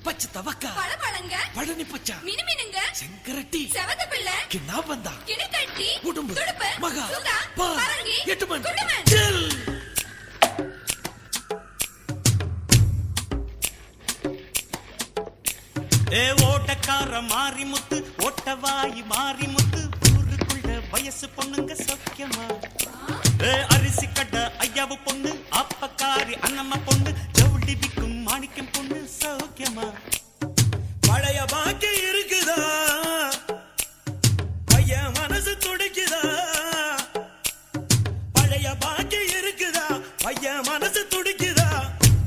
பச்சை தவக்கா பழபழங்க பழனி பச்சா மினுமினுங்க செங்கரட்டி செவத்த பிள்ளை கிண்ணா பந்தா கிணிக்கட்டி உடும்பு துடுப்பு மகா சுதா பரங்கி எட்டுமன் குடுமன் ஜெல் ஏ ஓட்டக்கார மாரிமுத்து ஓட்டவாயி மாரிமுத்து ஊருக்குள்ள வயசு பொண்ணுங்க சௌக்கியமா ஏ அரிசி கட்ட ஐயாவு பொண்ணு அப்பக்காரி அண்ணம்மா பொண்ணு ஜவுளி விக்கும் மாணிக்கம் பொண்ணு சௌக்கியமா பழைய பாக்கி இருக்குதா பையன் மனசு துடிக்குதா பழைய பாக்கி இருக்குதா பையன் மனசு துடிக்குதா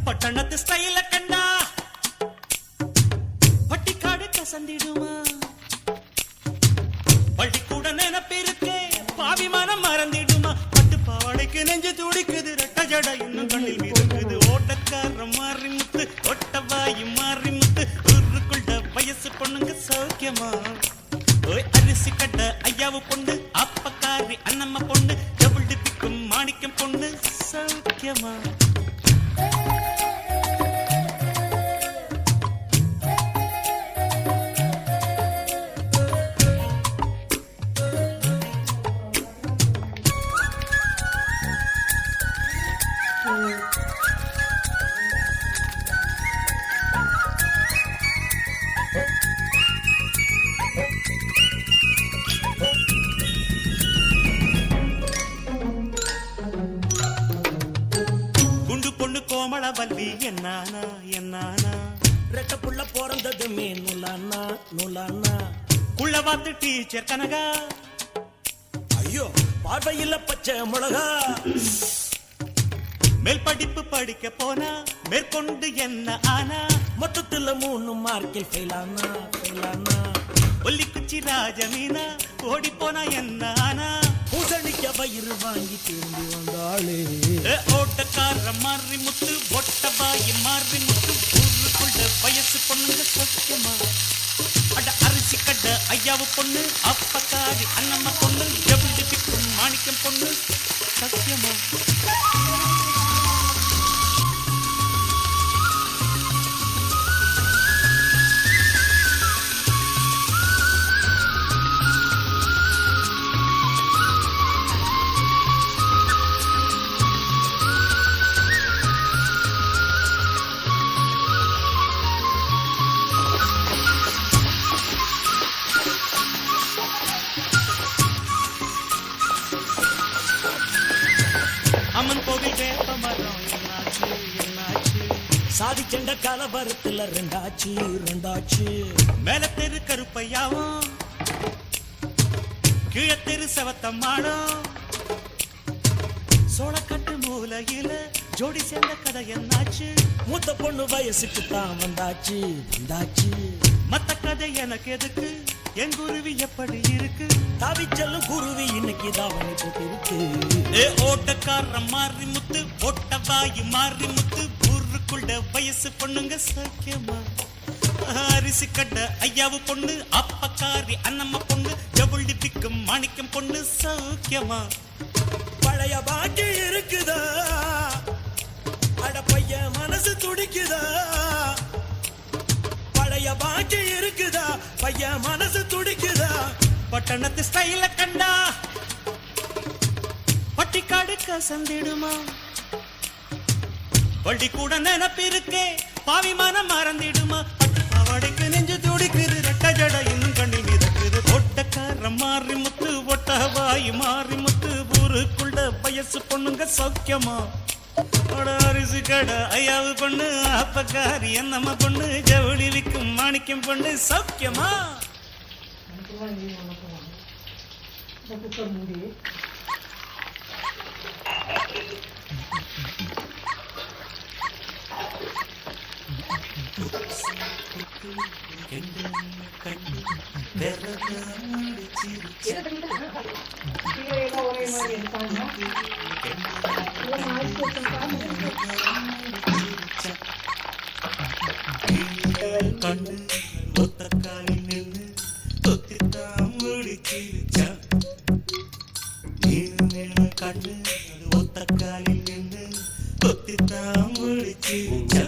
பட்டணத்து ஸ்டைல கண்டா பட்டிக்காடு கசந்திடுமா பள்ளிக்கூட நினைப்பிருக்கே பாவிமானம் மறந்திடுமா பட்டு பாவாடைக்கு நெஞ்சு துடிக்குது ரெட்ட ஜட இன்னும் கண்ணில் மிதக்குது ஓட்டக்கார மாரிமுத்து ஒட்டவாயி மாரிமுத்து ஊருக்குள்ள வயசு பொண்ணுங்க சௌக்கியமா ஓய் அரிசி கட்ட ஐயாவு பொண்ணு அப்பக்காரி அண்ணம்மா பொண்ணு டபுள் டிப்பிக்கும் மாணிக்கம் பொண்ணு சௌக்கியமா குண்டு பொண்ணு கோமளவல்லி என்னானா என்னானா ரெட்ட புள்ள பிறந்ததுமே நுலானா நுலானா குள்ளவாத்து டீச்சர் கனகா ஐயோ பார்வையில பச்சை மிளகா மேல் படிப்பு படிக்க போனா மேற்கொண்டு என்ன ஆனா மொத்தத்துல 3 மார்க்கில் ஃபெயிலானா ஃபெயிலானா ஒல்லிக்குச்சி ராஜமீனா ஓடி போனா என்ன ஆனா பூசணிக்க வயிறு வாங்கி திரும்பி வந்தாளே ஓட்டக்கார மாறி முத்து ஒட்டவாயி மாறி முத்து ஊருக்குள்ள வயசு பொண்ணுங்க சத்தியமா அட அரிசி கட்ட ஐயாவு பொண்ணு அப்பக்காரி அண்ணம்மா பொண்ணு டபுள் டிப்பிக்கும் மாணிக்கம் பொண்ணு சத்தியமா அம்மன் கோவில் வேப்ப மரம் என்னாச்சு என்னாச்சு சாதி செண்ட கலவரத்துல ரெண்டாச்சு ரெண்டாச்சு மேல தெரு கருப்பையாவும் கீழத்தெரு செவத்தம்மாடும் சோளக்கட்டு மூலையில ஜோடி சேர்ந்த கதை என்னாச்சு மூத்த பொண்ணு வயசுக்கு தான் வந்தாச்சு வந்தாச்சு மத்த கதை எனக்கு எதுக்கு என் குருவி எப்படி இருக்கு தாவிச்செல்லும் குருவி இன்னைக்கு தாவணி போட்டிருக்கு ஏ ஓட்டக்கார மாறி முத்து ஒட்டவாயி மாறி முத்து ஊருக்குள்ள வயசு பொண்ணுங்க சக்கியமா அரிசி கட்ட ஐயாவு பொண்ணு அப்பக்காரி அண்ணம்மா பொண்ணு ஜவுளி பிக்கும் மாணிக்கம் பொண்ணு சௌக்கியமா பழைய பாக்கி இருக்குதா அட பையன் மனசு துடிக்குதா பழைய பாக்கி இருக்குதா பையன் மனசு துடிக்குதா பட்டணத்து ஸ்டைல கண்டா பட்டிக்காடு கசந்திடுமா பள்ளி கூட நினைப்பிருக்கே பாவிமானம் மறந்திடுமா பட்டு பாவாடைக்கு நெஞ்சு துடிக்குது ரெட்ட ஜட இன்னும் கண்டி மிதக்குது ஒட்டக்கார மாறி முத்து ஒட்டவாயி மாறி முத்து ஊருக்குள்ள வயசு பொண்ணுங்க சௌக்கியமா அரிசி கடை ஐயாவு பொண்ணு அப்பக்காரி என்னம்மா பொண்ணு ஜவுளி விக்கும் மாணிக்கம் பொண்ணு சௌக்கியமா கண்ணு ஒத்தக்காலில் நின்று தொத்தித்தான் முடிச்சிருச்சா கண்ணு ஒத்தக்காலில் நின்று தொத்தித்தான் முடிச்சிருச்சா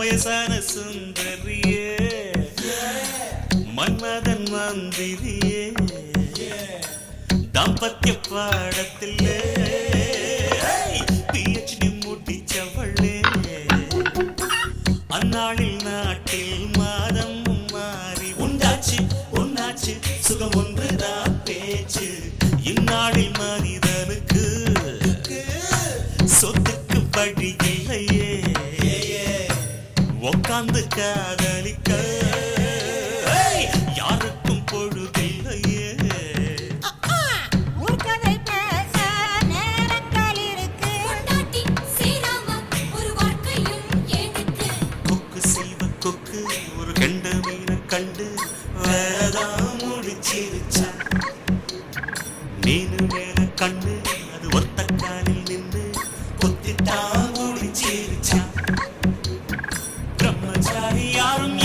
வயசான சுந்தரியே மன்மதன் மந்திரியே தாம்பத்திய பாடத்திலே PhD முடிச்சவளே அந்நாளில் நாட்டில் மாதம் மாறி உண்டாச்சு உன்னாச்சு சுகம் ஒன்றுதான் பேச்சு இந்நாளில் மனிதனுக்கு சொத்துக்கு படி இல்லையே உக்காந்து காதலிக்க யாருக்கும் பொழுதில்லையே ஊர்க்கதை பேச நேரங்கள் இருக்கு. கொண்டாட்டி சேராம ஒரு வாழ்க்கையும் எனக்கு. கொக்கு செய்வ கொக்கு ஒரு கெண்ட மீனை கண்டு வேறதான் முடிச்சிருச்சா மீனு மேல கண்டு அது ஒத்த காலில் நின்று கொத்தித்தான் முடிச்சிருச்சா பிரம்மச்சாரி யாரும்